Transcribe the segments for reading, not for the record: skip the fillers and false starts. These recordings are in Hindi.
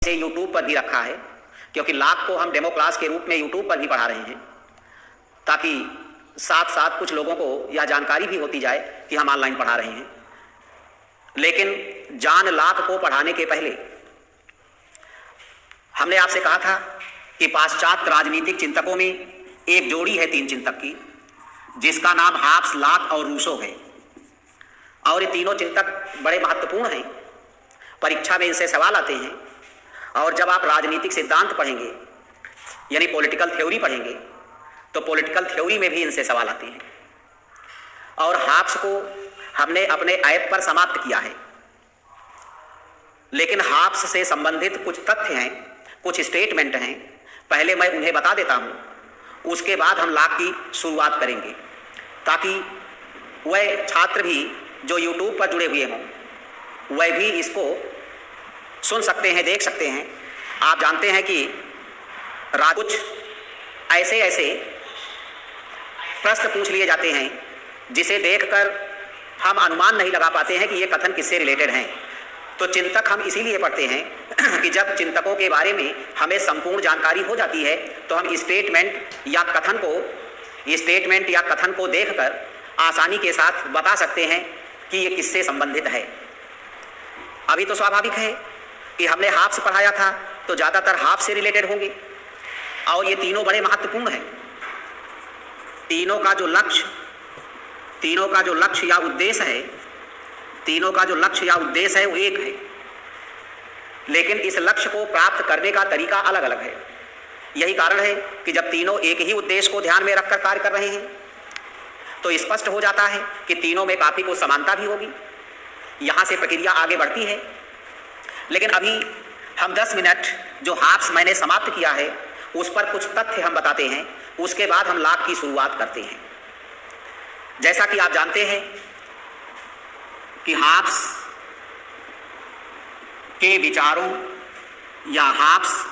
इसे यूट्यूब पर भी रखा है, क्योंकि लाख को हम डेमो क्लास के रूप में यूट्यूब पर भी पढ़ा रहे हैं, ताकि साथ साथ कुछ लोगों को यह जानकारी भी होती जाए कि हम ऑनलाइन पढ़ा रहे हैं। लेकिन जान लाख को पढ़ाने के पहले हमने आपसे कहा था कि पाश्चात्य राजनीतिक चिंतकों में एक जोड़ी है 3 चिंतक की, जिसका नाम हाब्स, लाक और रूसो है। और ये तीनों चिंतक बड़े महत्वपूर्ण हैं, परीक्षा में इनसे सवाल आते हैं। और जब आप राजनीतिक सिद्धांत पढ़ेंगे यानी पॉलिटिकल थ्योरी पढ़ेंगे तो पॉलिटिकल थ्योरी में भी इनसे सवाल आते हैं। और हाब्स को हमने अपने ऐप पर समाप्त किया है, लेकिन हाब्स से संबंधित कुछ तथ्य हैं, कुछ स्टेटमेंट हैं, पहले मैं उन्हें बता देता हूं, उसके बाद हम लाक की शुरुआत करेंगे, ताकि वह छात्र भी जो यूट्यूब पर जुड़े हुए हों वह भी इसको सुन सकते हैं, देख सकते हैं। आप जानते हैं कि कुछ ऐसे ऐसे प्रश्न पूछ लिए जाते हैं जिसे देखकर हम अनुमान नहीं लगा पाते हैं कि ये कथन किससे रिलेटेड हैं। तो चिंतक हम इसीलिए पढ़ते हैं कि जब चिंतकों के बारे में हमें संपूर्ण जानकारी हो जाती है तो हम स्टेटमेंट या कथन को देखकर आसानी के साथ बता सकते हैं कि ये किससे संबंधित है। अभी तो स्वाभाविक है कि हमने हाब्स पढ़ाया था तो ज़्यादातर हाब्स से रिलेटेड होंगे, और ये तीनों बड़े महत्वपूर्ण हैं। तीनों का जो लक्ष्य या उद्देश्य है वो एक है, लेकिन इस लक्ष्य को प्राप्त करने का तरीका अलग अलग है। यही कारण है कि जब तीनों एक ही उद्देश्य को ध्यान में रखकर कार्य कर रहे हैं तो स्पष्ट हो जाता है कि तीनों में काफ़ी कुछ समानता भी होगी। यहाँ से प्रक्रिया आगे बढ़ती है। लेकिन अभी हम 10 मिनट जो हाब्स मैंने समाप्त किया है उस पर कुछ तथ्य हम बताते हैं, उसके बाद हम लाक की शुरुआत करते हैं। जैसा कि आप जानते हैं कि हाब्स के विचारों या हाब्स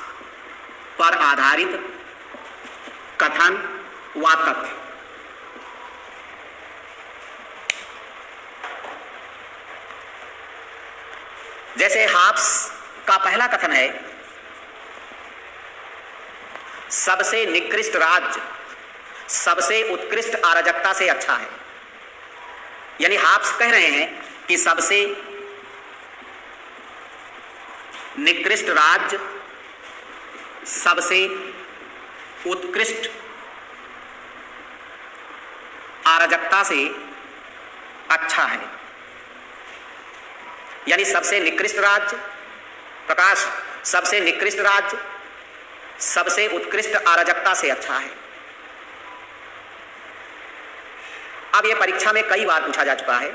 पर आधारित कथन व तथ्य जैसे हाब्स का पहला कथन है, सबसे निकृष्ट राज्य सबसे उत्कृष्ट अराजकता से अच्छा है। यानी हाब्स कह रहे हैं कि सबसे निकृष्ट राज्य सबसे उत्कृष्ट अराजकता से अच्छा है। यानी सबसे निकृष्ट राज्य सबसे उत्कृष्ट अराजकता से अच्छा है। अब यह परीक्षा में कई बार पूछा जा चुका है,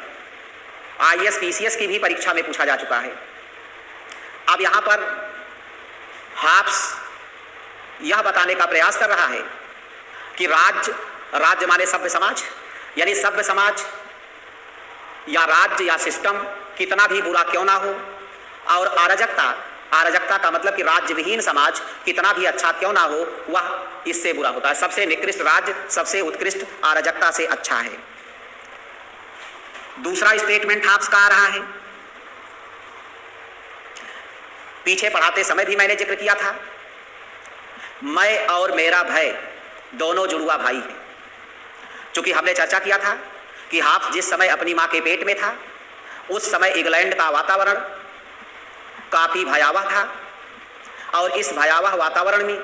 IAS PCS की भी परीक्षा में पूछा जा चुका है। अब यहां पर हाब्स यह बताने का प्रयास कर रहा है कि राज्य माने सभ्य समाज, यानी सभ्य समाज या राज्य या सिस्टम कितना भी बुरा क्यों ना हो, और अराजकता का मतलब कि राज्य विहीन समाज कितना भी अच्छा क्यों ना हो, वह इससे बुरा होता है। सबसे निकृष्ट राज्य सबसे उत्कृष्ट अराजकता से अच्छा है। दूसरा स्टेटमेंट हाब्स का आ रहा है, पीछे पढ़ाते समय भी मैंने जिक्र किया था, मैं और मेरा भय दोनों जुड़वा भाई हैं। चूंकि हमने चर्चा किया था कि हाब्स जिस समय अपनी मां के पेट में था उस समय इंग्लैंड का वातावरण काफी भयावह था, और इस भयावह वातावरण में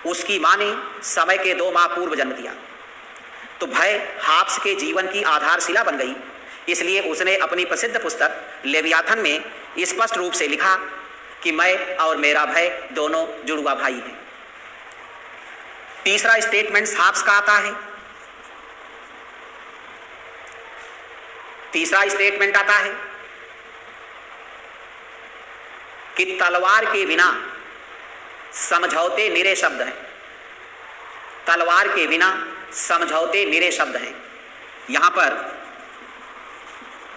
उसकी मां ने समय के 2 माह पूर्व जन्म दिया। तो भय हाब्स के जीवन की आधारशिला बन गई। इसलिए उसने अपनी प्रसिद्ध पुस्तक लेवियाथन में स्पष्ट रूप से लिखा कि मैं और मेरा भय दोनों जुड़वा भाई हैं। तीसरा स्टेटमेंट हाब्स का आता है, कि तलवार के बिना समझौते निरे शब्द हैं। तलवार के बिना समझौते निरे शब्द हैं। यहां पर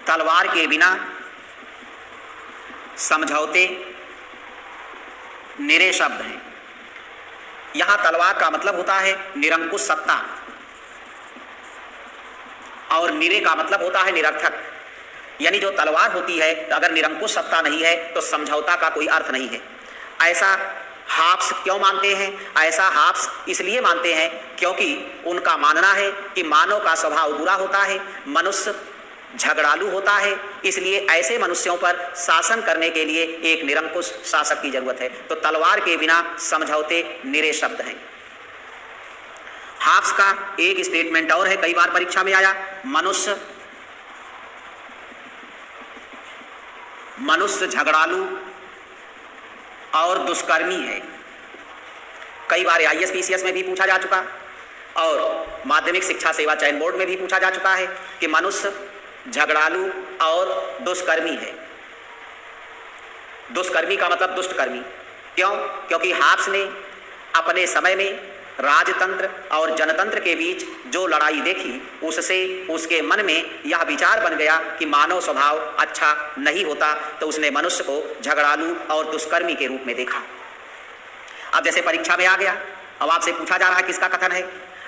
तलवार के बिना समझौते निरे शब्द हैं। यहां तलवार का मतलब होता है निरंकुश सत्ता, और निरे का मतलब होता है निरर्थक। यानी जो तलवार होती है, अगर निरंकुश सत्ता नहीं है तो समझौता का कोई अर्थ नहीं है। ऐसा हाब्स क्यों मानते हैं? ऐसा हाब्स इसलिए मानते हैं क्योंकि उनका मानना है कि मानव का स्वभाव बुरा होता है, मनुष्य झगड़ालू होता है, इसलिए ऐसे मनुष्यों पर शासन करने के लिए एक निरंकुश शासक की जरूरत है। तो तलवार के बिना समझौते निरे शब्द हैं। हाब्स का एक स्टेटमेंट और है, कई बार परीक्षा में आया, मनुष्य झगड़ालू और दुष्कर्मी है। कई बार आईएएस पीसीएस में भी पूछा जा चुका और माध्यमिक शिक्षा सेवा चयन बोर्ड में भी पूछा जा चुका है कि मनुष्य झगड़ालू और दुष्कर्मी है। दुष्कर्मी का मतलब दुष्टकर्मी। क्यों? क्योंकि हाब्स ने अपने समय में राजतंत्र और जनतंत्र के बीच जो लड़ाई देखी, उससे उसके मन में यह विचार बन गया कि मानव स्वभाव अच्छा नहीं होता, तो उसने मनुष्य को झगड़ालू और दुष्कर्मी के रूप में देखा। अब जैसे परीक्षा में आ गया, अब आपसे पूछा जा रहा है किसका कथन है,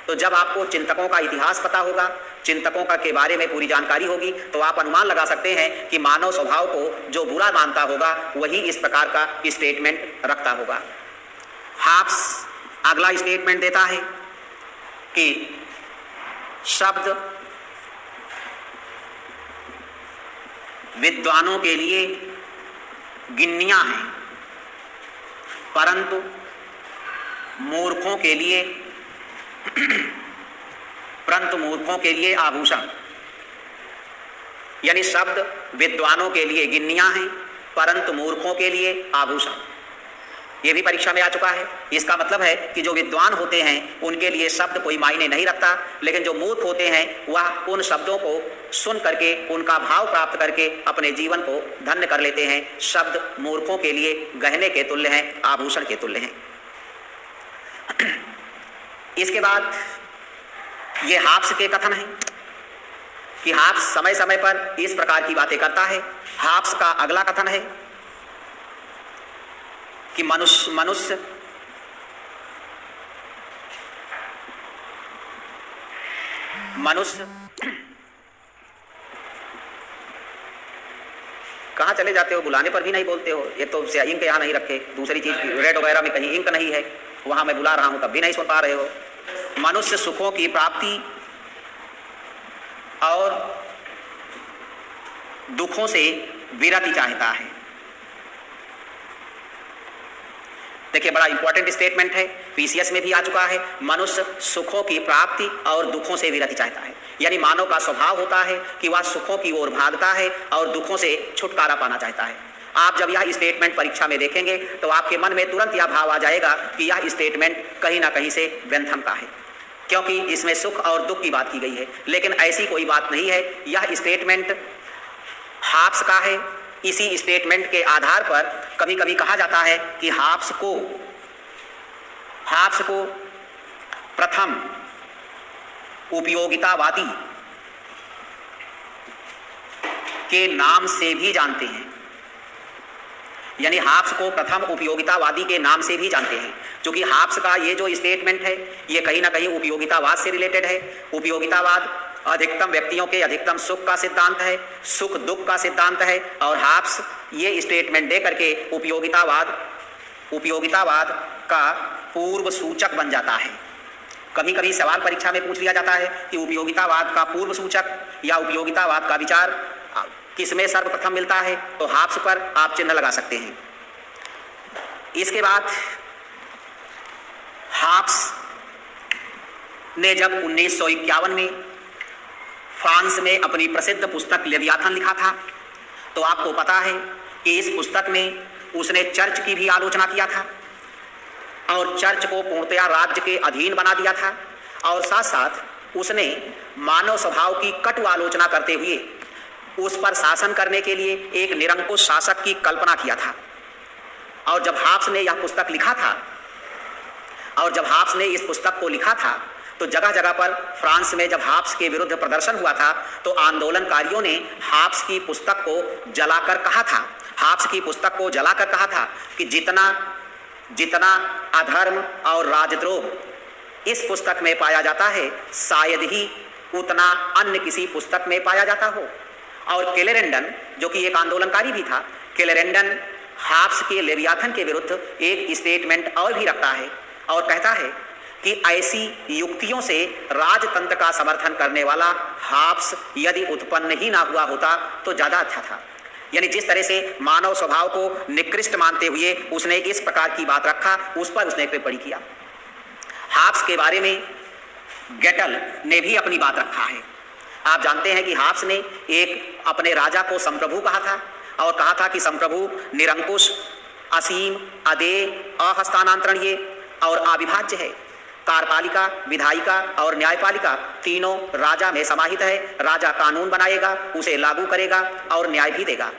तो जब आपको चिंतकों का इतिहास पता होगा, चिंतकों का के बारे में पूरी जानकारी होगी, तो आप अनुमान लगा सकते हैं कि मानव स्वभाव को जो बुरा मानता होगा वही इस प्रकार का स्टेटमेंट रखता होगा। हाब्स अगला स्टेटमेंट देता है कि शब्द विद्वानों के लिए गिन्नियां हैं, परंतु मूर्खों के लिए आभूषण। यानी शब्द विद्वानों के लिए गिन्नियां हैं, परंतु मूर्खों के लिए आभूषण। यह भी परीक्षा में आ चुका है। इसका मतलब है कि जो विद्वान होते हैं उनके लिए शब्द कोई मायने नहीं रखता, लेकिन जो मूर्ख होते हैं वह उन शब्दों को सुन करके, उनका भाव प्राप्त करके अपने जीवन को धन्य कर लेते हैं। शब्द मूर्खों के लिए गहने के तुल्य हैं, आभूषण के तुल्य हैं। इसके बाद ये हाब्स के कथन हैं कि हाब्स समय समय पर इस प्रकार की बातें करता है। हाब्स का अगला कथन है कि मनुष्य कहाँ चले जाते हो? बुलाने पर भी नहीं बोलते हो। ये तो इंक यहाँ नहीं रखे, दूसरी चीज रेड वगैरह में कहीं इंक नहीं है, वहां मैं बुला रहा हूं तब भी नहीं सुन पा रहे हो। मनुष्य सुखों की प्राप्ति और दुखों से विरति चाहता है। देखिए, बड़ा इंपॉर्टेंट स्टेटमेंट है, पीसीएस में भी आ चुका है। मनुष्य सुखों की प्राप्ति और दुखों से विरति चाहता है। यानी मानव का स्वभाव होता है कि वह सुखों की ओर भागता है और दुखों से छुटकारा पाना चाहता है। आप जब यह स्टेटमेंट परीक्षा में देखेंगे तो आपके मन में तुरंत यह भाव आ जाएगा कि यह स्टेटमेंट कहीं ना कहीं से व्यंथम का है, क्योंकि इसमें सुख और दुख की बात की गई है। लेकिन ऐसी कोई बात नहीं है। यह स्टेटमेंट हाब्स का है। इसी स्टेटमेंट के आधार पर कभी कभी कहा जाता है कि हाब्स को प्रथम उपयोगितावादी के नाम से भी जानते हैं। यानी हाब्स को प्रथम उपयोगितावादी के नाम से भी जानते हैं, क्योंकि हाब्स का ये जो स्टेटमेंट है ये कहीं ना कहीं उपयोगितावाद से रिलेटेड है। उपयोगितावाद अधिकतम व्यक्तियों के अधिकतम सुख का सिद्धांत है, सुख दुख का सिद्धांत है, और हाब्स ये स्टेटमेंट दे करके उपयोगितावाद का पूर्व सूचक बन जाता है। कभी कभी सवाल परीक्षा में पूछ लिया जाता है कि उपयोगितावाद का पूर्व सूचक या उपयोगितावाद का विचार किसमें सर्वप्रथम मिलता है, तो हाब्स पर आप चिन्ह लगा सकते हैं। इसके बाद हाब्स ने जब 1951 में फ्रांस में अपनी प्रसिद्ध पुस्तक लेवियाथन लिखा था, तो आपको पता है कि इस पुस्तक में उसने चर्च की भी आलोचना किया था और चर्च को पूर्णतया राज्य के अधीन बना दिया था, और साथ साथ उसने मानव स्वभाव की कटु आलोचना करते हुए उस पर शासन करने के लिए एक निरंकुश शासक की कल्पना किया था। और जब हाब्स ने यह पुस्तक लिखा था और जब हाब्स ने इस पुस्तक को लिखा था तो जगह जगह पर फ्रांस में जब हाब्स के विरुद्ध प्रदर्शन हुआ था तो आंदोलनकारियों ने हाब्स की पुस्तक को जलाकर कहा था, हाब्स की पुस्तक को जलाकर कहा था कि जितना अधर्म और राजद्रोह इस पुस्तक में पाया जाता है शायद ही उतना अन्य किसी पुस्तक में पाया जाता हो। और क्लेरेंडन जो कि एक आंदोलनकारी भी था, क्लेरेंडन हाब्स के लेवियाथन के विरुद्ध एक स्टेटमेंट और भी रखता है और कहता है कि ऐसी युक्तियों से राजतंत्र का समर्थन करने वाला हाब्स यदि उत्पन्न ही ना हुआ होता तो ज़्यादा अच्छा था। यानी जिस तरह से मानव स्वभाव को निकृष्ट मानते हुए उसने इस प्रकार की बात रखा, उस पर उसने एक टिप्पणी किया। हाब्स के बारे में गेटल ने भी अपनी बात रखा है। आप जानते हैं कि हाब्स ने एक अपने राजा को संप्रभु कहा था और कहा था कि संप्रभु निरंकुश, असीम, अदेय, अहस्तानांतरणीय और अविभाज्य है। कार्यपालिका, विधायिका और न्यायपालिका तीनों राजा में समाहित है। राजा कानून बनाएगा, उसे लागू करेगा और न्याय भी देगा।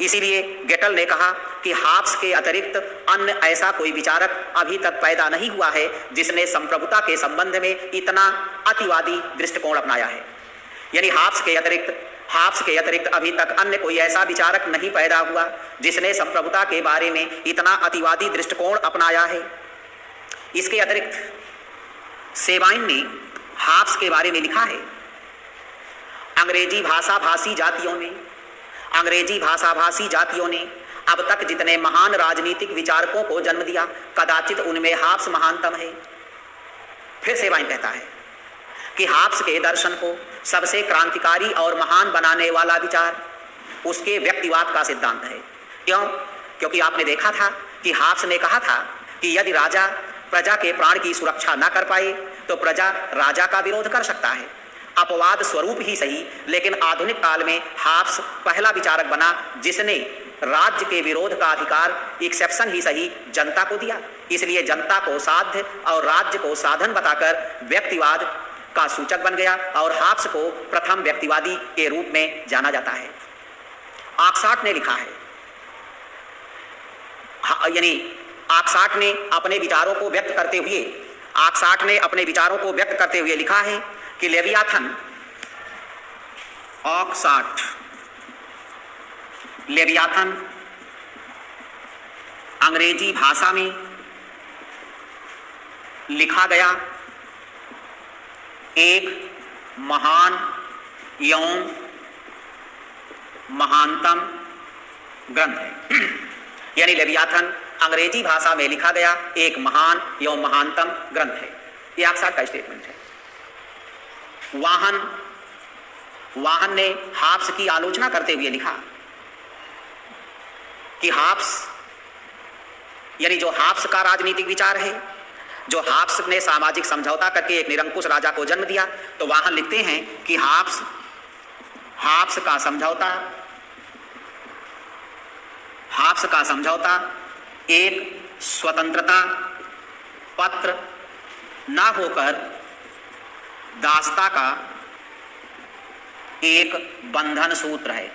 इसीलिए गेटल ने कहा कि हाब्स के अतिरिक्त अन्य ऐसा कोई विचारक अभी तक पैदा नहीं हुआ है जिसने संप्रभुता के संबंध में इतना अतिवादी दृष्टिकोण अपनाया है। यानी हाब्स के अतिरिक्त अभी तक अन्य कोई ऐसा विचारक नहीं पैदा हुआ जिसने संप्रभुता के बारे में इतना अतिवादी दृष्टिकोण अपनाया है। इसके अतिरिक्त सेबाइन ने हाब्स के बारे में लिखा है, अंग्रेजी भाषाभाषी जातियों ने अब तक जितने महान राजनीतिक विचारकों को जन्म दिया, कदाचित उनमें हाब्स महानतम है। फिर सेबाइन कहता है कि हाब्स के दर्शन को सबसे क्रांतिकारी और महान बनाने वाला विचार उसके व्यक्तिवाद का सिद्धांत है। क्यों? क्योंकि आपने देखा था कि हाब्स ने कहा था कि यदि राजा प्रजा के प्राण की सुरक्षा न कर पाए तो प्रजा राजा का विरोध कर सकता है। अपवाद स्वरूप ही सही, लेकिन आधुनिक काल में हाब्स पहला विचारक बना जिसने राज्य के विरोध का अधिकार, एक्सेप्शन ही सही, जनता को दिया। इसलिए जनता को साध्य और राज्य को साधन बताकर व्यक्तिवाद का सूचक बन गया और हाब्स को प्रथम व्यक्तिवादी के रूप में जाना जाता है। आक्साट ने लिखा है, यानी आक्साट ने अपने विचारों को व्यक्त करते हुए लिखा है कि लेवियाथन अंग्रेजी भाषा में लिखा गया एक महान एवं महानतम ग्रंथ है। यानी लेवियाथन अंग्रेजी भाषा में लिखा गया एक महान एवं महानतम ग्रंथ है। यह आक्साट का स्टेटमेंट है। वाहन ने हाब्स की आलोचना करते हुए लिखा कि हाब्स, यानी जो हाब्स का राजनीतिक विचार है, जो हाब्स ने सामाजिक समझौता करके एक निरंकुश राजा को जन्म दिया, तो वाहन लिखते हैं कि हाब्स का समझौता एक स्वतंत्रता पत्र ना होकर दासता का एक बंधन सूत्र है।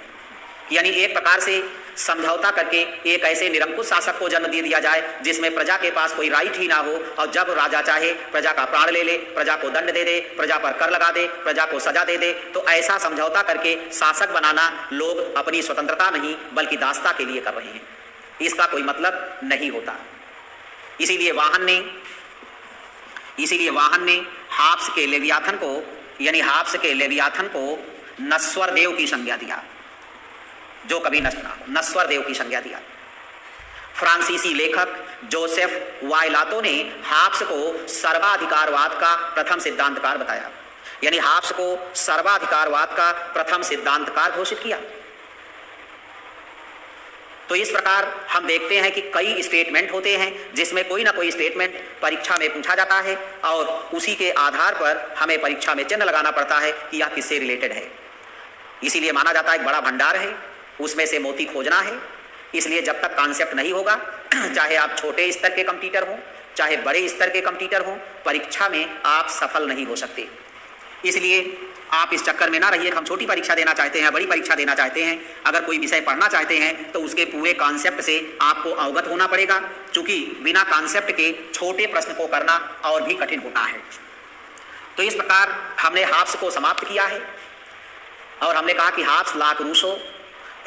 यानी एक प्रकार से समझौता करके एक ऐसे निरंकुश शासक को जन्म दे दिया जाए जिसमें प्रजा के पास कोई राइट ही ना हो और जब राजा चाहे प्रजा का प्राण ले ले, प्रजा को दंड दे दे, प्रजा पर कर लगा दे, प्रजा को सजा दे दे। तो ऐसा समझौता करके शासक बनाना लोग अपनी स्वतंत्रता नहीं बल्कि दासता के लिए कर रहे हैं। इसका कोई मतलब नहीं होता। इसीलिए वाहन ने हाब्स के लेवियाथन को नश्वर देव की संज्ञा दिया, जो कभी नष्ट ना हो, नश्वर देव की संज्ञा दिया। फ्रांसीसी लेखक जोसेफ वायलातो ने हाब्स को सर्वाधिकारवाद का प्रथम सिद्धांतकार बताया। यानी हाब्स को सर्वाधिकारवाद का प्रथम सिद्धांतकार घोषित किया। तो इस प्रकार हम देखते हैं कि कई स्टेटमेंट होते हैं जिसमें कोई ना कोई स्टेटमेंट परीक्षा में पूछा जाता है और उसी के आधार पर हमें परीक्षा में चिन्ह लगाना पड़ता है कि यह किससे रिलेटेड है। इसीलिए माना जाता है एक बड़ा भंडार है, उसमें से मोती खोजना है। इसलिए जब तक कॉन्सेप्ट नहीं होगा, चाहे आप छोटे स्तर के कंप्यूटर हों चाहे बड़े स्तर के कंप्यूटर हों, परीक्षा में आप सफल नहीं हो सकते। इसलिए आप इस चक्कर में ना रहिए कि हम छोटी परीक्षा देना चाहते हैं, बड़ी परीक्षा देना चाहते हैं। अगर कोई विषय पढ़ना चाहते हैं तो उसके पूरे कॉन्सेप्ट से आपको अवगत होना पड़ेगा, क्योंकि बिना कॉन्सेप्ट के छोटे प्रश्न को करना और भी कठिन होता है। तो इस प्रकार हमने हाब्स को समाप्त किया है और हमने कहा कि हाब्स लाक रूसो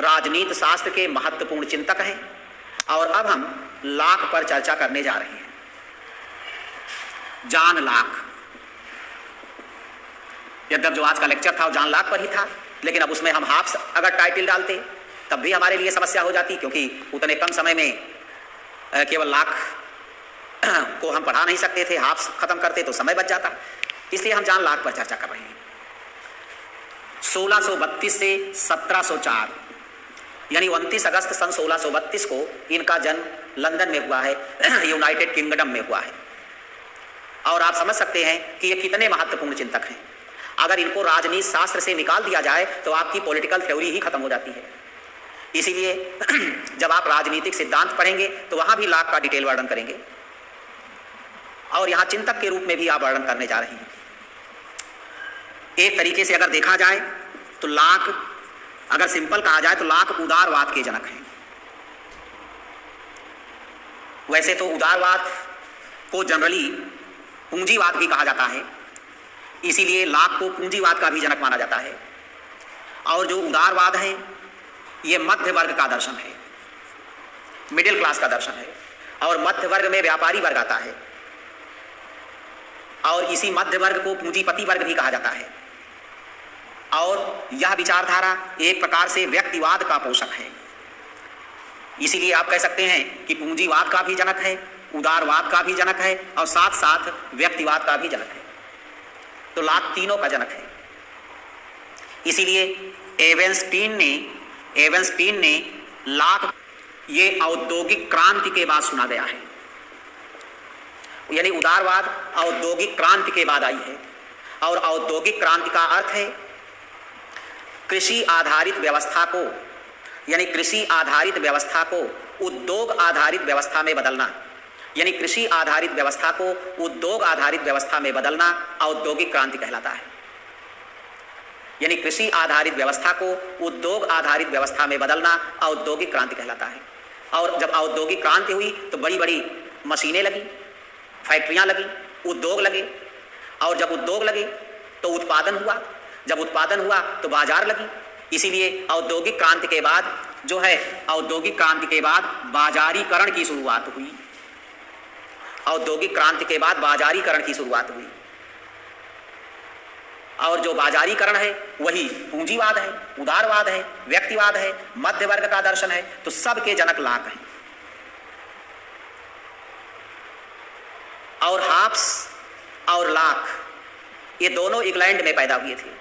राजनीति शास्त्र के महत्वपूर्ण चिंतक हैं। और अब हम लाक पर चर्चा करने जा रहे हैं। जॉन लाक, यद्यप जो आज का लेक्चर था वो जॉन लाक पर ही था, लेकिन अब उसमें हम हाफ्स अगर टाइटल डालते तब भी हमारे लिए समस्या हो जाती, क्योंकि उतने कम समय में केवल लाख को हम पढ़ा नहीं सकते थे। हाफ्स खत्म करते तो समय बच जाता, इसलिए हम जान लाख पर चर्चा कर रहे हैं। 1632 से 1704 यानी 29 अगस्त सन 1632 को इनका जन्म लंदन में हुआ है, यूनाइटेड किंगडम में हुआ है। और आप समझ सकते हैं कि ये कितने महत्वपूर्ण चिंतक हैं। अगर इनको राजनीति शास्त्र से निकाल दिया जाए तो आपकी पॉलिटिकल थ्योरी ही खत्म हो जाती है। इसीलिए जब आप राजनीतिक सिद्धांत पढ़ेंगे तो वहां भी लाख का डिटेल वर्णन करेंगे, और यहां चिंतक के रूप में भी आप वर्णन करने जा रहे हैं। एक तरीके से अगर देखा जाए तो लाख, अगर सिंपल कहा जाए तो लाख उदारवाद के जनक हैं। वैसे तो उदारवाद को जनरली पूंजीवाद भी कहा जाता है, इसीलिए लाख को पूंजीवाद का भी जनक माना जाता है। और जो उदारवाद है ये मध्य वर्ग का दर्शन है, मिडिल क्लास का दर्शन है, और मध्य वर्ग में व्यापारी वर्ग आता है, और इसी मध्य वर्ग को पूंजीपति वर्ग भी कहा जाता है। और यह विचारधारा एक प्रकार से व्यक्तिवाद का पोषक है। इसीलिए आप कह सकते हैं कि पूंजीवाद का भी जनक है, उदारवाद का भी जनक है, और साथ साथ व्यक्तिवाद का भी जनक है। तो लाख तीनों का जनक है। इसीलिए एवेंस्टीन ने लाख ये औद्योगिक क्रांति के बाद सुना गया है, यानी उदारवाद औद्योगिक क्रांति के बाद आई है। और औद्योगिक क्रांति का अर्थ है कृषि आधारित व्यवस्था को, यानी कृषि आधारित व्यवस्था को उद्योग आधारित व्यवस्था में बदलना, यानी कृषि आधारित व्यवस्था को उद्योग आधारित व्यवस्था में बदलना औद्योगिक क्रांति कहलाता है। यानी कृषि आधारित व्यवस्था को उद्योग आधारित व्यवस्था में बदलना औद्योगिक क्रांति कहलाता है। और जब औद्योगिक क्रांति हुई तो बड़ी बड़ी मशीनें लगी, फैक्ट्रियां लगी, उद्योग लगे, और जब उद्योग लगे तो उत्पादन हुआ, जब उत्पादन हुआ तो बाजार लगी। इसीलिए औद्योगिक क्रांति के बाद जो है, औद्योगिक क्रांति के बाद बाजारीकरण की शुरुआत हुई। औद्योगिक क्रांति के बाद बाजारीकरण की शुरुआत हुई, और जो बाजारीकरण है वही पूंजीवाद है, उदारवाद है, व्यक्तिवाद है, मध्य वर्ग का दर्शन है। तो सबके जनक लाख हैं। और हाफ्स और लाख ये दोनों इंग्लैंड में पैदा हुए थे,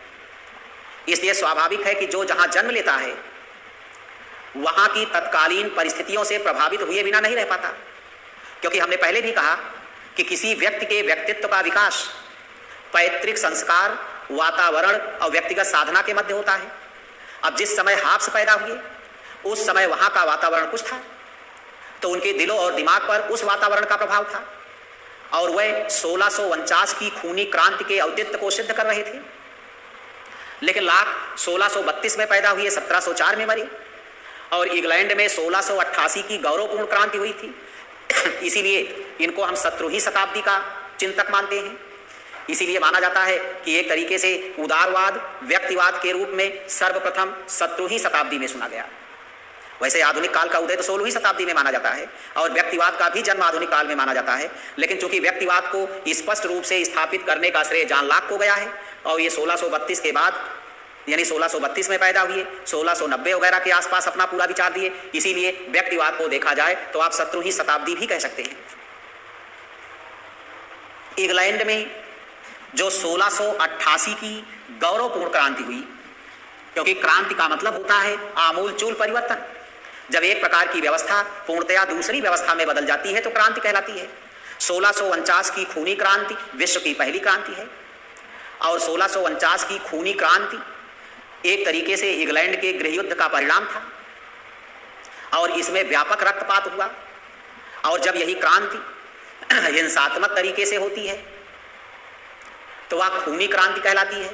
इसलिए स्वाभाविक है कि जो जहां जन्म लेता है वहां की तत्कालीन परिस्थितियों से प्रभावित हुए बिना नहीं रह पाता। क्योंकि हमने पहले भी कहा कि किसी व्यक्ति के व्यक्तित्व का विकास पैतृक संस्कार, वातावरण और व्यक्तिगत साधना के मध्य होता है। अब जिस समय हाफ्स पैदा हुए उस समय वहां का वातावरण कुछ था, तो उनके दिलों और दिमाग पर उस वातावरण का प्रभाव था, और वह 1649 की खूनी क्रांति के औचित्य को सिद्ध कर रहे थे। लेकिन लाख 1632 में पैदा हुए, 1704 में मरे, और इंग्लैंड में 1688 की गौरवपूर्ण क्रांति हुई थी। इसीलिए इनको हम 17वीं शताब्दी का चिंतक मानते हैं। इसीलिए माना जाता है कि एक तरीके से उदारवाद व्यक्तिवाद के रूप में सर्वप्रथम 17वीं शताब्दी में सुना गया। वैसे आधुनिक काल का उदय तो 16वीं शताब्दी में माना जाता है, और व्यक्तिवाद का भी जन्म आधुनिक काल में माना जाता है। लेकिन चूंकि व्यक्तिवाद को स्पष्ट रूप से स्थापित करने का श्रेय जॉन लॉक को गया है, और ये 1632 के बाद यानी 1632 में पैदा हुए, 1690 वगैरह के आसपास अपना पूरा विचार दिए। इसीलिए व्यक्तिवाद को देखा जाए तो आप 17वीं शताब्दी भी कह सकते हैं। इंग्लैंड में जो 1688 की गौरवपूर्ण क्रांति हुई, क्योंकि क्रांति का मतलब होता है आमूलचूल परिवर्तन। जब एक प्रकार की व्यवस्था पूर्णतया दूसरी व्यवस्था में बदल जाती है तो क्रांति कहलाती है। 1649 की खूनी क्रांति विश्व की पहली क्रांति है, और 1649 की खूनी क्रांति एक तरीके से इंग्लैंड के गृहयुद्ध का परिणाम था, और इसमें व्यापक रक्तपात हुआ। और जब यही क्रांति हिंसात्मक तरीके से होती है तो वह खूनी क्रांति कहलाती है,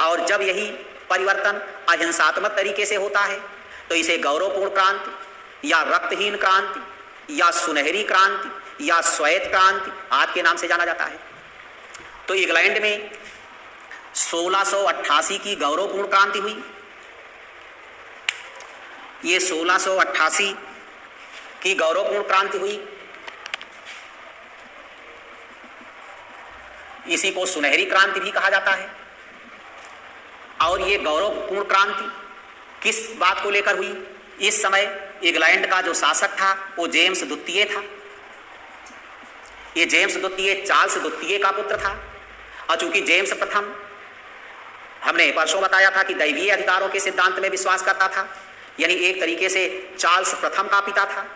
और जब यही परिवर्तन अहिंसात्मक तरीके से होता है तो इसे गौरवपूर्ण क्रांति या रक्तहीन क्रांति या सुनहरी क्रांति या श्वेत क्रांति आदि के नाम से जाना जाता है। तो इंग्लैंड में 1688 की गौरवपूर्ण क्रांति हुई। ये 1688 की गौरवपूर्ण क्रांति हुई, इसी को सुनहरी क्रांति भी कहा जाता है। और ये गौरवपूर्ण क्रांति किस बात को लेकर हुई? इस समय इंग्लैंड का जो शासक था वो जेम्स द्वितीय था। ये जेम्स द्वितीय चार्ल्स द्वितीय का पुत्र था। और चूंकि जेम्स प्रथम, हमने परसों बताया था कि दैवीय अधिकारों के सिद्धांत में विश्वास करता था, यानी एक तरीके से चार्ल्स प्रथम का पिता था,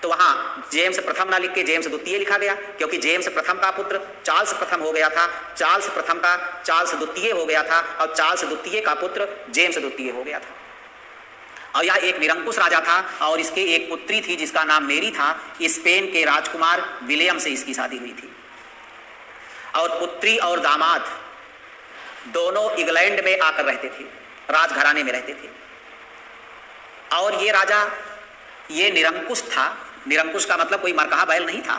तो वहां जेम्स प्रथम ना लिख के जेम्स द्वितीय लिखा गया, क्योंकि जेम्स प्रथम का पुत्र चार्ल्स प्रथम हो गया था, चार्ल्स प्रथम का चार्ल्स द्वितीय हो गया था, और चार्ल्स द्वितीय का पुत्र जेम्स द्वितीय हो गया था। और यह एक निरंकुश राजा था, और इसके एक पुत्री थी जिसका नाम मेरी था। स्पेन के राजकुमार विलियम से इसकी शादी हुई थी, और पुत्री और दामाद दोनों इंग्लैंड में आकर रहते थे, राजघराने में रहते थे। और ये राजा ये निरंकुश था। निरंकुश का मतलब कोई मरकहा बैल नहीं था।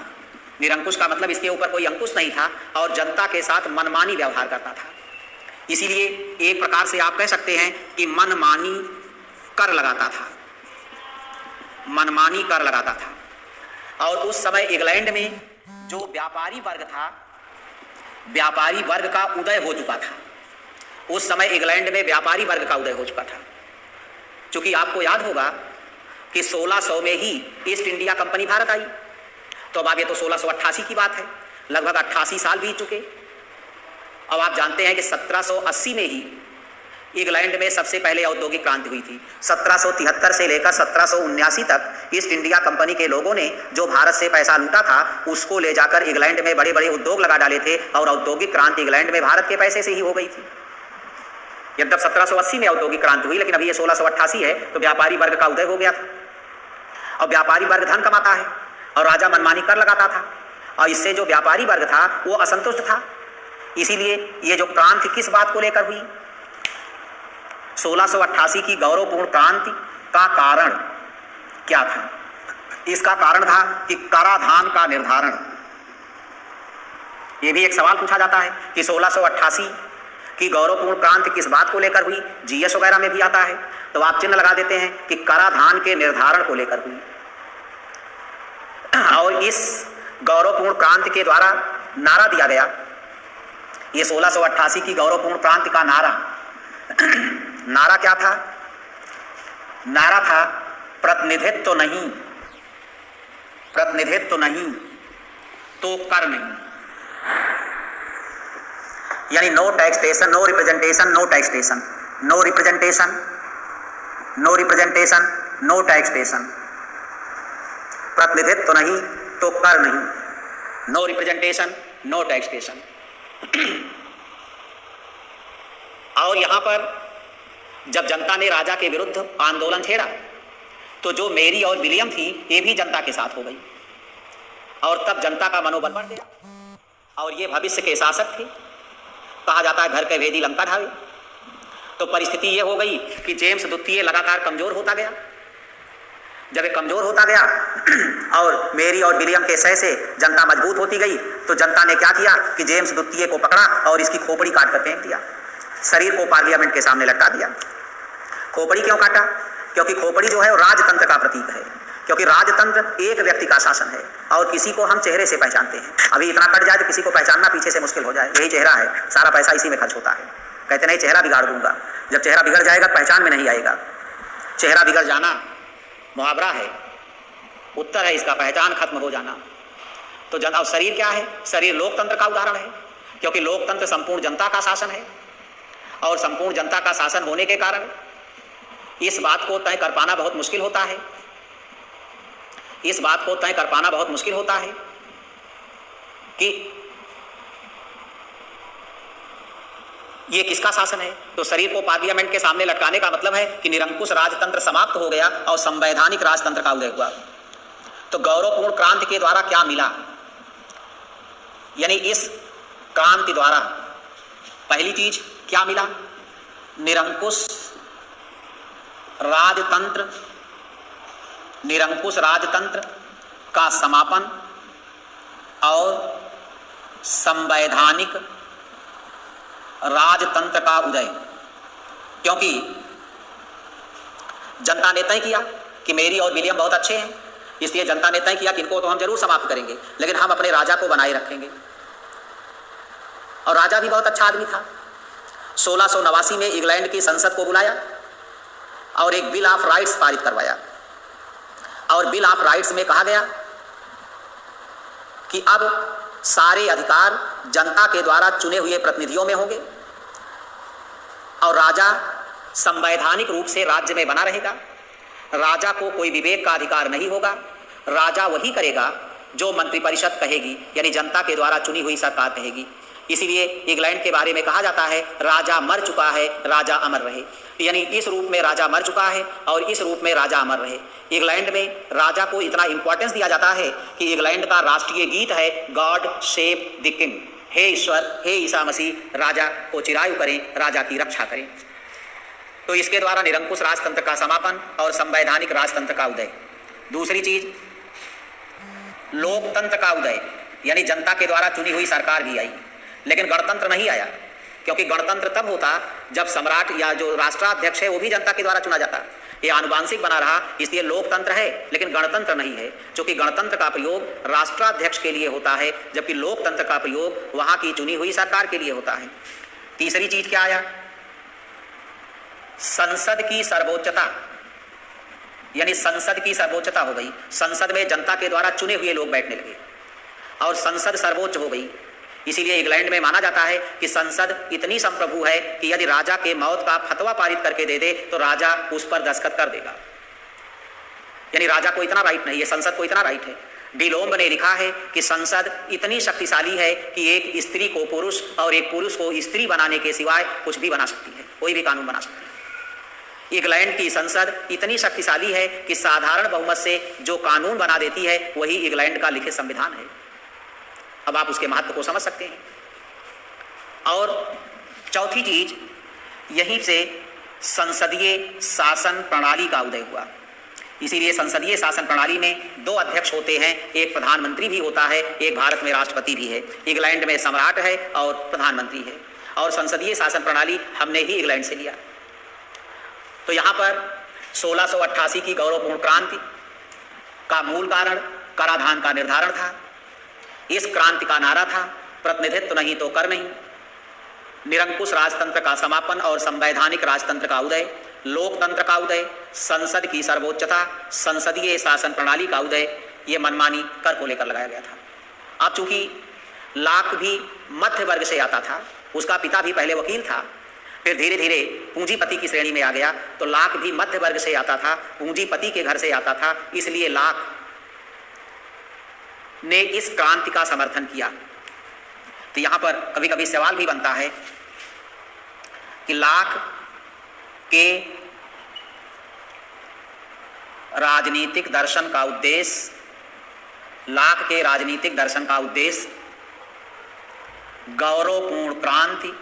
निरंकुश का मतलब इसके ऊपर कोई अंकुश नहीं था, और जनता के साथ मनमानी व्यवहार करता था। इसीलिए एक प्रकार से आप कह सकते हैं कि मनमानी कर लगाता था, मनमानी कर लगाता था। और उस समय इंग्लैंड में जो व्यापारी वर्ग था, व्यापारी वर्ग का उदय हो चुका था। उस समय इंग्लैंड में व्यापारी वर्ग का उदय हो चुका था। चूंकि आपको याद होगा कि 1600 में ही ईस्ट इंडिया कंपनी भारत आई, तो अब आगे तो 1688 की बात है, लगभग 88 साल बीत चुके। अब आप जानते हैं कि 1780 में ही इंग्लैंड में सबसे पहले औद्योगिक क्रांति हुई थी। 1773 से लेकर 1779 तक ईस्ट इंडिया कंपनी के लोगों ने जो भारत से पैसा लूटा था उसको ले जाकर इंग्लैंड में बड़े बड़े उद्योग लगा डाले थे, और औद्योगिक क्रांति इंग्लैंड में भारत के पैसे से ही हो गई थी। यद्यप 1780 में औद्योगिक क्रांति हुई, लेकिन अभी ये 1688 है, तो व्यापारी वर्ग का उदय हो गया था। और व्यापारी वर्ग धन कमाता है, और राजा मनमानी कर लगाता था, और इससे जो व्यापारी वर्ग था वो असंतुष्ट था। इसीलिए ये जो क्रांति किस बात को लेकर हुई? 1688 की गौरवपूर्ण क्रांति का कारण क्या था? इसका कारण था कि कराधान का निर्धारण। यह भी एक सवाल पूछा जाता है कि 1688 की गौरवपूर्ण क्रांति किस बात को लेकर हुई? जीएस वगैरह में भी आता है, तो आप चिन्ह लगा देते हैं कि कराधान के निर्धारण को लेकर हुई। और इस गौरवपूर्ण क्रांति के द्वारा नारा दिया गया, ये 1688 की गौरवपूर्ण क्रांति का नारा नारा क्या था? नारा था प्रतिनिधित्व नहीं, प्रतिनिधित्व नहीं तो कर नहीं, यानी no taxation, no representation, no taxation, no representation, no representation, no taxation. प्रतिनिधित्व नहीं तो कर नहीं, नो रिप्रेजेंटेशन, नो टैक्सेशन। और यहां पर जब जनता ने राजा के विरुद्ध आंदोलन छेड़ा, तो जो मेरी और विलियम थी ये भी जनता के साथ हो गई, और तब जनता का मनोबल बढ़ गया। और ये भविष्य के शासक थे, कहा जाता है घर के भेदी लंका ढावे। तो परिस्थिति ये हो गई कि जेम्स द्वितीय लगातार कमजोर होता गया। जब ये कमजोर होता गया और मेरी और विलियम के सह से जनता मजबूत होती गई, तो जनता ने क्या किया कि जेम्स द्वितीय को पकड़ा और इसकी खोपड़ी काट कर फेंक दिया, शरीर को पार्लियामेंट के सामने लटका दिया। खोपड़ी क्यों काटा? क्योंकि खोपड़ी जो है वो राजतंत्र का प्रतीक है, क्योंकि राजतंत्र एक व्यक्ति का शासन है, और किसी को हम चेहरे से पहचानते हैं। अभी इतना कट जाए तो किसी को पहचानना पीछे से मुश्किल हो जाए, यही चेहरा है, सारा पैसा इसी में खर्च होता है। कहते नहीं चेहरा बिगाड़ दूंगा, जब चेहरा बिगड़ जाएगा पहचान में नहीं आएगा। चेहरा बिगड़ जाना मुहावरा है, उत्तर है इसका पहचान खत्म हो जाना। तो और शरीर क्या है? शरीर लोकतंत्र का उदाहरण है, क्योंकि लोकतंत्र संपूर्ण जनता का शासन है, और संपूर्ण जनता का शासन होने के कारण इस बात को तय कर पाना बहुत मुश्किल होता है, इस बात को तय कर पाना बहुत मुश्किल होता है कि ये किसका शासन है। तो शरीर को पार्लियामेंट के सामने लटकाने का मतलब है कि निरंकुश राजतंत्र समाप्त हो गया और संवैधानिक राजतंत्र का उदय हुआ। तो गौरवपूर्ण क्रांति के द्वारा क्या मिला? यानी इस क्रांति द्वारा पहली चीज क्या मिला? निरंकुश राजतंत्र, निरंकुश राजतंत्र का समापन और संवैधानिक राजतंत्र का उदय। क्योंकि जनता ने तय किया कि मेरी और विलियम बहुत अच्छे हैं, इसलिए जनता ने तय किया कि इनको तो हम जरूर समाप्त करेंगे, लेकिन हम अपने राजा को बनाए रखेंगे। और राजा भी बहुत अच्छा आदमी था। 1689 में इंग्लैंड की संसद को बुलाया और एक बिल ऑफ राइट्स पारित करवाया। और बिल ऑफ राइट्स में कहा गया कि अब सारे अधिकार जनता के द्वारा चुने हुए प्रतिनिधियों में होंगे और राजा संवैधानिक रूप से राज्य में बना रहेगा। राजा को कोई विवेक का अधिकार नहीं होगा। राजा वही करेगा जो मंत्रिपरिषद कहेगी, यानी जनता के द्वारा चुनी हुई सरकार कहेगी। इसीलिए इंग्लैंड के बारे में कहा जाता है राजा मर चुका है, राजा अमर रहे। यानी इस रूप में राजा मर चुका है और इस रूप में राजा अमर रहे। इंग्लैंड में राजा को इतना इंपॉर्टेंस दिया जाता है कि इंग्लैंड का राष्ट्रीय गीत है गॉड सेव द किंग, हे ईश्वर, हे ईसा मसीह, राजा को चिरायु करें, राजा की रक्षा करें। तो इसके द्वारा निरंकुश राजतंत्र का समापन और संवैधानिक राजतंत्र का उदय। दूसरी चीज लोकतंत्र का उदय, यानी जनता के द्वारा चुनी हुई सरकार भी आई, लेकिन गणतंत्र नहीं आया। क्योंकि गणतंत्र तब होता जब सम्राट या जो राष्ट्राध्यक्ष है वो भी जनता के द्वारा चुना जाता। ये आनुवांशिक बना रहा, इसलिए लोकतंत्र है लेकिन गणतंत्र नहीं है। क्योंकि गणतंत्र का प्रयोग राष्ट्राध्यक्ष के लिए होता है, जबकि लोकतंत्र का प्रयोग वहां की चुनी हुई सरकार के लिए होता है। तीसरी चीज क्या आया? संसद की सर्वोच्चता, यानी संसद की सर्वोच्चता हो गई। संसद में जनता के द्वारा चुने हुए लोग बैठने लगे और संसद सर्वोच्च हो गई। इसीलिए इंग्लैंड में माना जाता है कि संसद इतनी संप्रभु है कि यदि राजा के मौत का फतवा पारित करके दे दे तो राजा उस पर दस्तखत कर देगा। यानी राजा को इतना राइट नहीं है, संसद को इतना राइट है। डिलोम्ब ने लिखा है कि संसद इतनी शक्तिशाली है कि एक स्त्री को पुरुष और एक पुरुष को स्त्री बनाने के सिवाय कुछ भी बना सकती है, कोई भी कानून बना सकती है। इंग्लैंड की संसद इतनी शक्तिशाली है कि साधारण बहुमत से जो कानून बना देती है वही इंग्लैंड का लिखित संविधान है। अब आप उसके महत्व को समझ सकते हैं। और चौथी चीज, यहीं से संसदीय शासन प्रणाली का उदय हुआ। इसीलिए संसदीय शासन प्रणाली में दो अध्यक्ष होते हैं, एक प्रधानमंत्री भी होता है, एक भारत में राष्ट्रपति भी है। इंग्लैंड में सम्राट है और प्रधानमंत्री है। और संसदीय शासन प्रणाली हमने ही इंग्लैंड से लिया। तो यहाँ पर 1688 की गौरवपूर्ण क्रांति का मूल कारण कराधान का निर्धारण था। इस क्रांति का नारा था प्रतिनिधित्व नहीं तो कर नहीं। निरंकुश राजतंत्र का समापन और संवैधानिक राजतंत्र का उदय, लोकतंत्र का उदय, संसद की सर्वोच्चता, संसदीय शासन प्रणाली का उदय, ये मनमानी कर को लेकर लगाया गया था। अब चूंकि लाक भी मध्य वर्ग से आता था, उसका पिता भी पहले वकील था, फिर धीरे धीरे पूंजीपति की श्रेणी में आ गया, तो लाक भी मध्य वर्ग से आता था, पूंजीपति के घर से आता था। इसलिए लाक ने इस क्रांति का समर्थन किया। तो यहां पर कभी कभी सवाल भी बनता है कि लाक के राजनीतिक दर्शन का उद्देश्य, लाक के राजनीतिक दर्शन का उद्देश्य गौरवपूर्ण क्रांति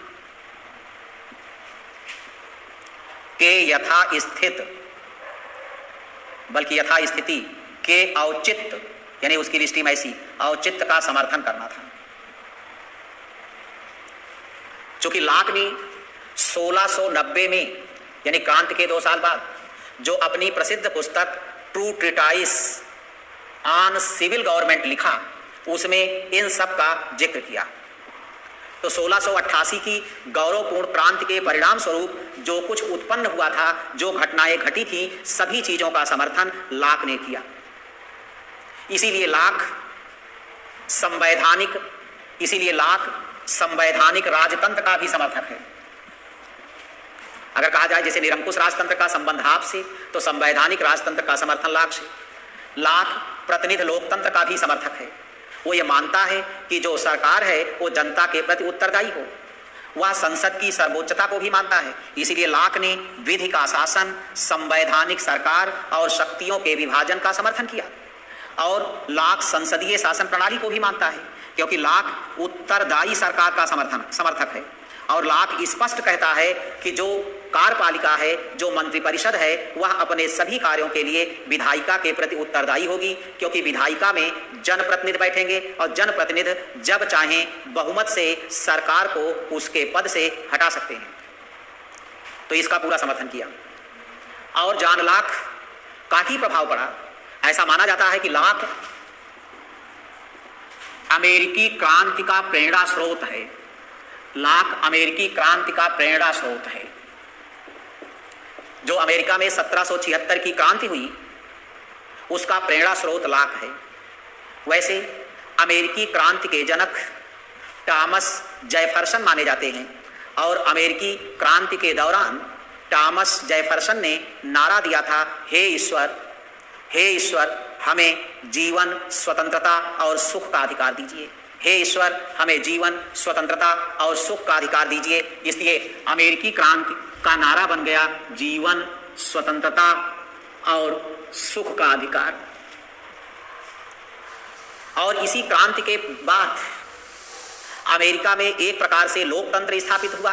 के यथास्थित, बल्कि यथास्थिति के औचित्य, यानी उसकी लिस्टिमेसी, औचित्य का समर्थन करना था। चूंकि लाक ने 1690 में, यानी क्रांति के 2 साल बाद, जो अपनी प्रसिद्ध पुस्तक ट्रू ट्रीटाइस ऑन सिविल गवर्नमेंट लिखा, उसमें इन सब का जिक्र किया। तो 1688 की गौरवपूर्ण क्रांति के परिणाम स्वरूप जो कुछ उत्पन्न हुआ था, जो घटनाएं घटी थी, सभी चीजों का समर्थन लाक ने किया। इसीलिए लाक संवैधानिक राजतंत्र का भी समर्थक है। अगर कहा जाए जैसे निरंकुश राजतंत्र का संबंध आपसे, तो संवैधानिक राजतंत्र का समर्थन लाक से। लाक प्रतिनिधि लोकतंत्र का भी समर्थक है। वो ये मानता है कि जो सरकार है वो जनता के प्रति उत्तरदायी हो। वह संसद की सर्वोच्चता को भी मानता है। इसीलिए लाक ने विधि का शासन, संवैधानिक सरकार और शक्तियों के विभाजन का समर्थन किया। और लाक संसदीय शासन प्रणाली को भी मानता है, क्योंकि लाक उत्तरदायी सरकार का समर्थक है। और लाक स्पष्ट कहता है कि जो कार्यपालिका है, जो मंत्रिपरिषद है, वह अपने सभी कार्यों के लिए विधायिका के प्रति उत्तरदायी होगी, क्योंकि विधायिका में जनप्रतिनिधि बैठेंगे और जनप्रतिनिधि जब चाहें बहुमत से सरकार को उसके पद से हटा सकते हैं। तो इसका पूरा समर्थन किया। और जॉन लाक का ही प्रभाव पड़ा। ऐसा माना जाता है कि लाक अमेरिकी क्रांति का प्रेरणा स्रोत है। लाक अमेरिकी क्रांति का प्रेरणा स्रोत है। जो अमेरिका में 1776 की क्रांति हुई उसका प्रेरणा स्रोत लाक है। वैसे अमेरिकी क्रांति के जनक टॉमस जेफरसन माने जाते हैं और अमेरिकी क्रांति के दौरान टॉमस जेफरसन ने नारा दिया था, हे ईश्वर हमें जीवन, स्वतंत्रता और सुख का अधिकार दीजिए। हे ईश्वर हमें जीवन, स्वतंत्रता और सुख का अधिकार दीजिए। इसलिए अमेरिकी क्रांति का नारा बन गया जीवन, स्वतंत्रता और सुख का अधिकार। और इसी क्रांति के बाद अमेरिका में एक प्रकार से लोकतंत्र स्थापित हुआ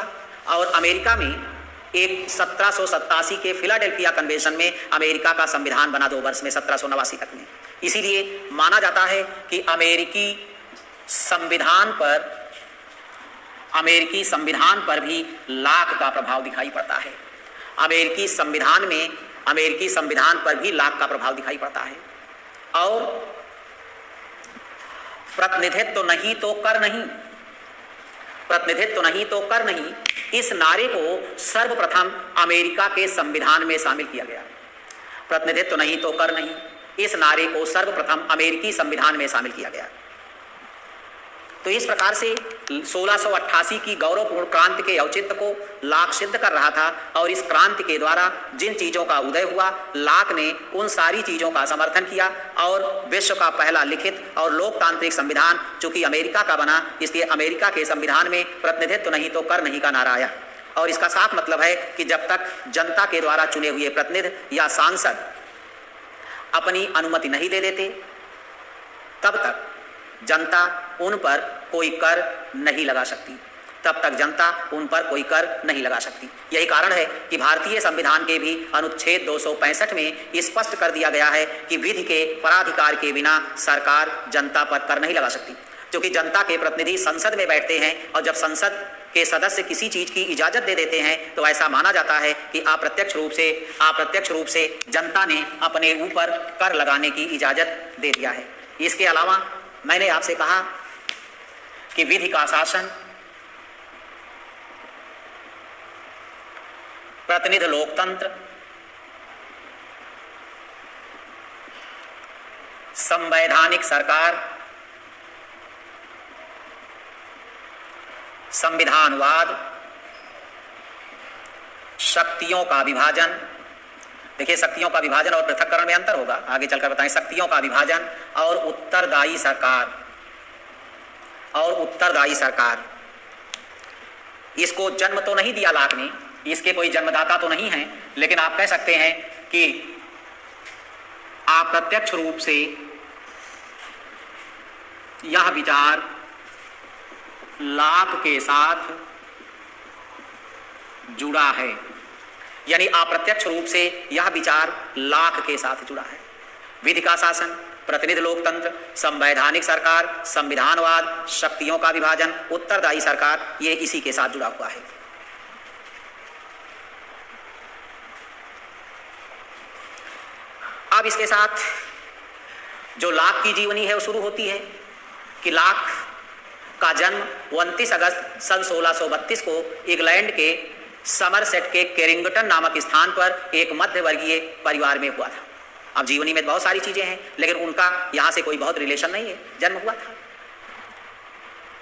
और अमेरिका में एक 1787 के फिलाडेल्फिया कन्वेंशन में अमेरिका का संविधान बना 2 वर्ष में, 1789 तक में। इसीलिए माना जाता है कि अमेरिकी संविधान पर भी लाक का प्रभाव दिखाई पड़ता है। अमेरिकी संविधान पर भी लाक का प्रभाव दिखाई पड़ता है। और प्रतिनिधित्व नहीं तो कर नहीं, इस नारे को सर्वप्रथम अमेरिका के संविधान में शामिल किया गया। प्रतिनिधित्व नहीं तो कर नहीं, इस नारे को सर्वप्रथम अमेरिकी संविधान में शामिल किया गया। तो इस प्रकार से 1688 की गौरवपूर्ण क्रांति के औचित्य को लाक सिद्ध कर रहा था और इस क्रांति के द्वारा जिन चीजों का उदय हुआ, लाक ने उन सारी चीजों का समर्थन किया और विश्व का पहला लिखित और लोकतांत्रिक संविधान चूंकि अमेरिका का बना, इसलिए अमेरिका के संविधान में प्रतिनिधित्व नहीं तो कर नहीं का नारा आया। और इसका साफ मतलब है कि जब तक जनता के द्वारा चुने हुए प्रतिनिधि या सांसद अपनी अनुमति नहीं दे देते, तब तक जनता उन पर कोई कर नहीं लगा सकती। यही कारण है कि भारतीय संविधान के भी अनुच्छेद 265 में स्पष्ट कर दिया गया है कि विधि के पराधिकार के बिना सरकार जनता पर कर नहीं लगा सकती। क्योंकि जनता के प्रतिनिधि संसद में बैठते हैं और जब संसद के सदस्य किसी चीज की इजाजत दे देते हैं तो ऐसा माना जाता है कि अप्रत्यक्ष रूप से जनता ने अपने ऊपर कर लगाने की इजाजत दे दिया है। इसके अलावा मैंने आपसे कहा कि विधि का शासन, प्रतिनिधि लोकतंत्र, संवैधानिक सरकार, संविधानवाद, शक्तियों का विभाजन। देखिए, शक्तियों का विभाजन और पृथक्करण में अंतर होगा, आगे चलकर बताएं। शक्तियों का विभाजन और उत्तरदायी सरकार, इसको जन्म तो नहीं दिया लाक ने, इसके कोई जन्मदाता तो नहीं है, लेकिन आप कह सकते हैं कि अप्रत्यक्ष रूप से यह विचार लाक के साथ जुड़ा है। यानी अप्रत्यक्ष रूप से यह विचार लाक के साथ जुड़ा है। विधि का शासन, प्रतिनिधि लोकतंत्र, संवैधानिक सरकार, संविधानवाद, शक्तियों का विभाजन, उत्तरदायी सरकार, ये इसी के साथ जुड़ा हुआ है। अब इसके साथ जो लाक की जीवनी है वो शुरू होती है कि लाक का जन्म 29 अगस्त सन 1632 को इंग्लैंड के समरसेट के कैरिंगटन नामक स्थान पर एक मध्यवर्गीय परिवार में हुआ था। अब जीवनी में बहुत सारी चीजें हैं, लेकिन उनका यहां से कोई बहुत रिलेशन नहीं है, जन्म हुआ था।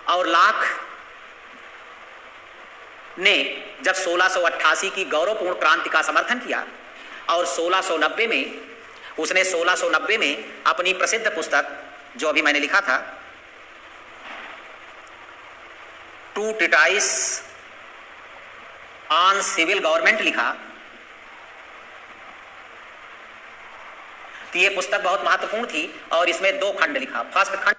और लाक ने जब 1688 की गौरवपूर्ण क्रांति का समर्थन किया और 1690 में अपनी प्रसिद्ध पुस्तक जो अभी मैंने लिखा था, टू ट्रीटाइस ऑन सिविल गवर्नमेंट, लिखा। तो ये पुस्तक बहुत महत्वपूर्ण थी और इसमें 2 खंड लिखा। फर्स्ट खंड